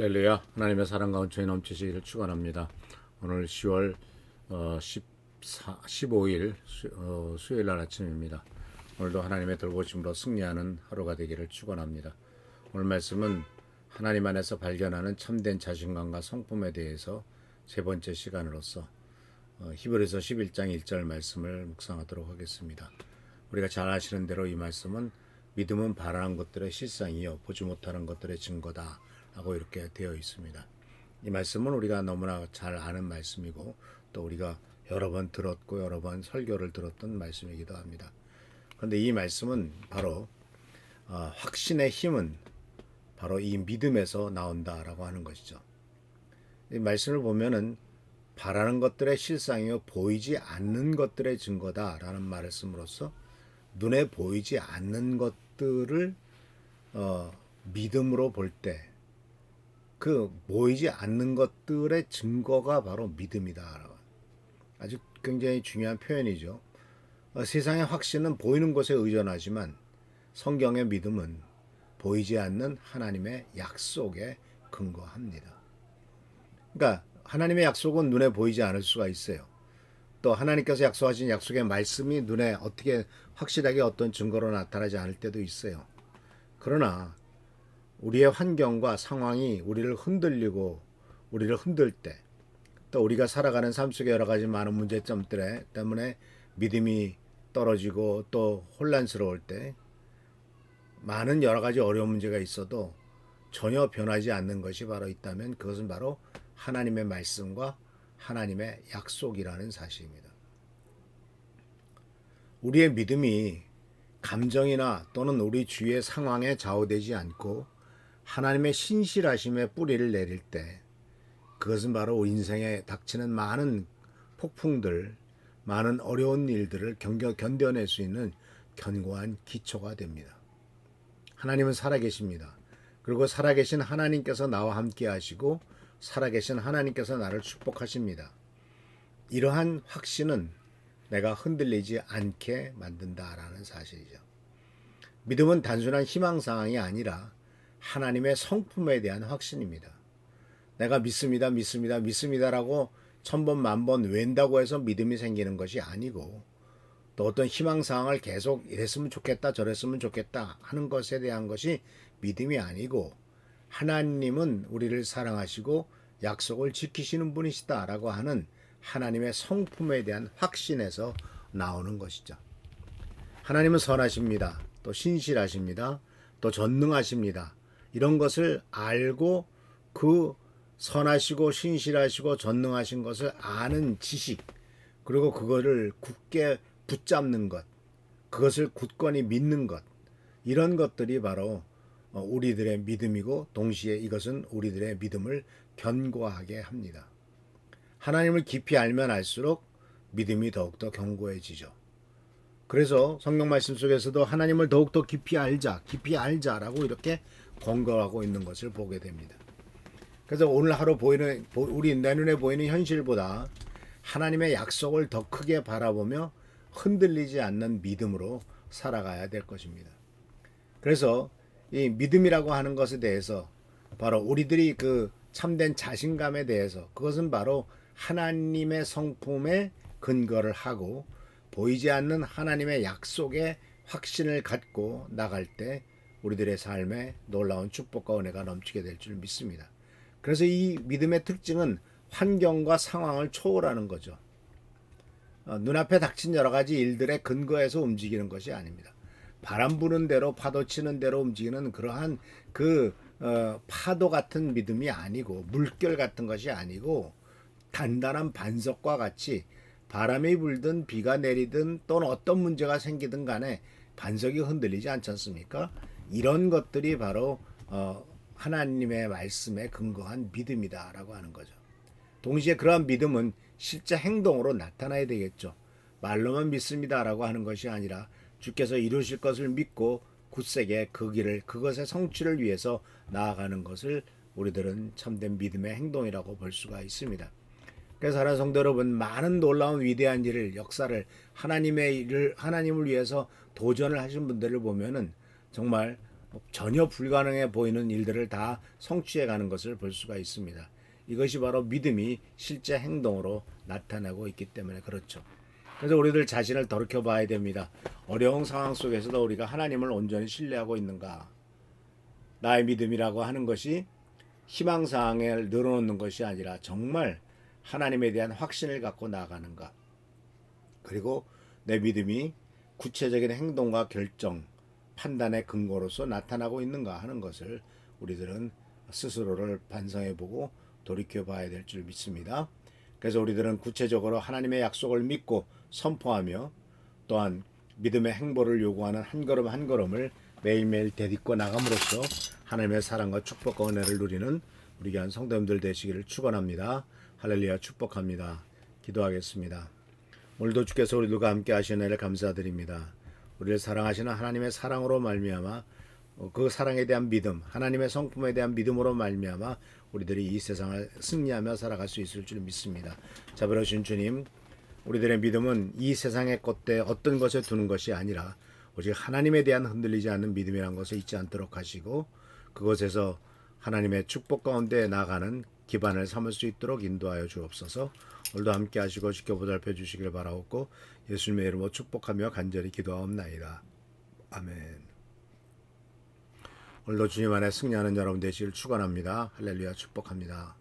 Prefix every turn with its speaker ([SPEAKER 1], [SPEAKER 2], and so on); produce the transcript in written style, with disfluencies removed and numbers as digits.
[SPEAKER 1] 할렐루야. 하나님의 사랑과 은총이 넘치시기를 축원합니다. 오늘 10월 15일 수요일 날 아침입니다. 오늘도 하나님의 돌보심으로 승리하는 하루가 되기를 축원합니다. 오늘 말씀은 하나님 안에서 발견하는 참된 자신감과 성품에 대해서 세 번째 시간으로서 히브리서 11장 1절 말씀을 묵상하도록 하겠습니다. 우리가 잘 아시는 대로 이 말씀은 믿음은 바라는 것들의 실상이요 보지 못하는 것들의 증거다 라고 이렇게 되어 있습니다. 이 말씀은 우리가 너무나 잘 아는 말씀이고 또 우리가 여러 번 들었고 여러 번 설교를 들었던 말씀이기도 합니다. 그런데 이 말씀은 바로 확신의 힘은 바로 이 믿음에서 나온다라고 하는 것이죠. 이 말씀을 보면은 바라는 것들의 실상이요 보이지 않는 것들의 증거다라는 말을 씀으로써 눈에 보이지 않는 것들을 믿음으로 볼 때 그 보이지 않는 것들의 증거가 바로 믿음이다. 아주 굉장히 중요한 표현이죠. 세상의 확신은 보이는 것에 의존하지만 성경의 믿음은 보이지 않는 하나님의 약속에 근거합니다. 그러니까 하나님의 약속은 눈에 보이지 않을 수가 있어요. 또 하나님께서 약속하신 약속의 말씀이 눈에 어떻게 확실하게 어떤 증거로 나타나지 않을 때도 있어요. 그러나 우리의 환경과 상황이 우리를 흔들리고 우리를 흔들 때, 또 우리가 살아가는 삶 속에 여러 가지 많은 문제점들 때문에 믿음이 떨어지고 또 혼란스러울 때, 많은 여러 가지 어려운 문제가 있어도 전혀 변하지 않는 것이 바로 있다면 그것은 바로 하나님의 말씀과 하나님의 약속이라는 사실입니다. 우리의 믿음이 감정이나 또는 우리 주위의 상황에 좌우되지 않고 하나님의 신실하심에 뿌리를 내릴 때 그것은 바로 인생에 닥치는 많은 폭풍들, 많은 어려운 일들을 견뎌낼 수 있는 견고한 기초가 됩니다. 하나님은 살아계십니다. 그리고 살아계신 하나님께서 나와 함께 하시고 살아계신 하나님께서 나를 축복하십니다. 이러한 확신은 내가 흔들리지 않게 만든다라는 사실이죠. 믿음은 단순한 희망사항이 아니라 하나님의 성품에 대한 확신입니다. 내가 믿습니다라고 천번 만번 웬다고 해서 믿음이 생기는 것이 아니고 또 어떤 희망사항을 계속 이랬으면 좋겠다 저랬으면 좋겠다 하는 것에 대한 것이 믿음이 아니고 하나님은 우리를 사랑하시고 약속을 지키시는 분이시다라고 하는 하나님의 성품에 대한 확신에서 나오는 것이죠. 하나님은 선하십니다. 또 신실하십니다. 또 전능하십니다. 이런 것을 알고 그 선하시고 신실하시고 전능하신 것을 아는 지식, 그리고 그거를 굳게 붙잡는 것, 그것을 굳건히 믿는 것, 이런 것들이 바로 우리들의 믿음이고 동시에 이것은 우리들의 믿음을 견고하게 합니다. 하나님을 깊이 알면 알수록 믿음이 더욱더 견고해지죠. 그래서 성경 말씀 속에서도 하나님을 더욱더 깊이 알자라고 이렇게 권고하고 있는 것을 보게 됩니다. 그래서 오늘 하루 보이는 우리 내 눈에 보이는 현실보다 하나님의 약속을 더 크게 바라보며 흔들리지 않는 믿음으로 살아가야 될 것입니다. 그래서 이 믿음이라고 하는 것에 대해서 바로 우리들이 그 참된 자신감에 대해서 그것은 바로 하나님의 성품에 근거를 하고 보이지 않는 하나님의 약속에 확신을 갖고 나갈 때 우리들의 삶에 놀라운 축복과 은혜가 넘치게 될 줄 믿습니다. 그래서 이 믿음의 특징은 환경과 상황을 초월하는 거죠. 눈앞에 닥친 여러 가지 일들의 근거에서 움직이는 것이 아닙니다. 바람 부는 대로 파도 치는 대로 움직이는 그러한 파도 같은 믿음이 아니고 물결 같은 것이 아니고 단단한 반석과 같이 바람이 불든 비가 내리든 또는 어떤 문제가 생기든 간에 반석이 흔들리지 않지 않습니까? 이런 것들이 바로 하나님의 말씀에 근거한 믿음이다라고 하는 거죠. 동시에 그러한 믿음은 실제 행동으로 나타나야 되겠죠. 말로만 믿습니다라고 하는 것이 아니라 주께서 이루실 것을 믿고 굳세게 그 길을 그것의 성취를 위해서 나아가는 것을 우리들은 참된 믿음의 행동이라고 볼 수가 있습니다. 그래서 사랑하는 성도 여러분, 많은 놀라운 위대한 일을 역사를 하나님을 위해서 도전을 하신 분들을 보면은 정말 전혀 불가능해 보이는 일들을 다 성취해 가는 것을 볼 수가 있습니다. 이것이 바로 믿음이 실제 행동으로 나타나고 있기 때문에 그렇죠. 그래서 우리들 자신을 돌이켜 봐야 됩니다. 어려운 상황 속에서도 우리가 하나님을 온전히 신뢰하고 있는가? 나의 믿음이라고 하는 것이 희망사항을 늘어놓는 것이 아니라 정말 하나님에 대한 확신을 갖고 나아가는가? 그리고 내 믿음이 구체적인 행동과 결정, 판단의 근거로서 나타나고 있는가 하는 것을 우리들은 스스로를 반성해보고 돌이켜봐야 될 줄 믿습니다. 그래서 우리들은 구체적으로 하나님의 약속을 믿고 선포하며 또한 믿음의 행보를 요구하는 한 걸음 한 걸음을 매일매일 되딛고 나감으로써 하나님의 사랑과 축복과 은혜를 누리는 우리 귀한 성도님들 되시기를 축원합니다. 할렐루야 축복합니다. 기도하겠습니다. 오늘도 주께서 우리들과 함께 하시는 은혜를 감사드립니다. 우리를 사랑하시는 하나님의 사랑으로 말미암아 그 사랑에 대한 믿음, 하나님의 성품에 대한 믿음으로 말미암아 우리들이 이 세상을 승리하며 살아갈 수 있을 줄 믿습니다. 자비로우신 주님, 우리들의 믿음은 이 세상의 것에 어떤 것에 두는 것이 아니라 오직 하나님에 대한 흔들리지 않는 믿음이라는 것을 잊지 않도록 하시고 그것에서 하나님의 축복 가운데 나가는 기반을 삼을 수 있도록 인도하여 주옵소서. 오늘도 함께 하시고 지켜보살펴 주시길 바라옵고 예수님의 이름으로 축복하며 간절히 기도하옵나이다. 아멘. 오늘도 주님 안에 승리하는 여러분 되시길 축원합니다. 할렐루야 축복합니다.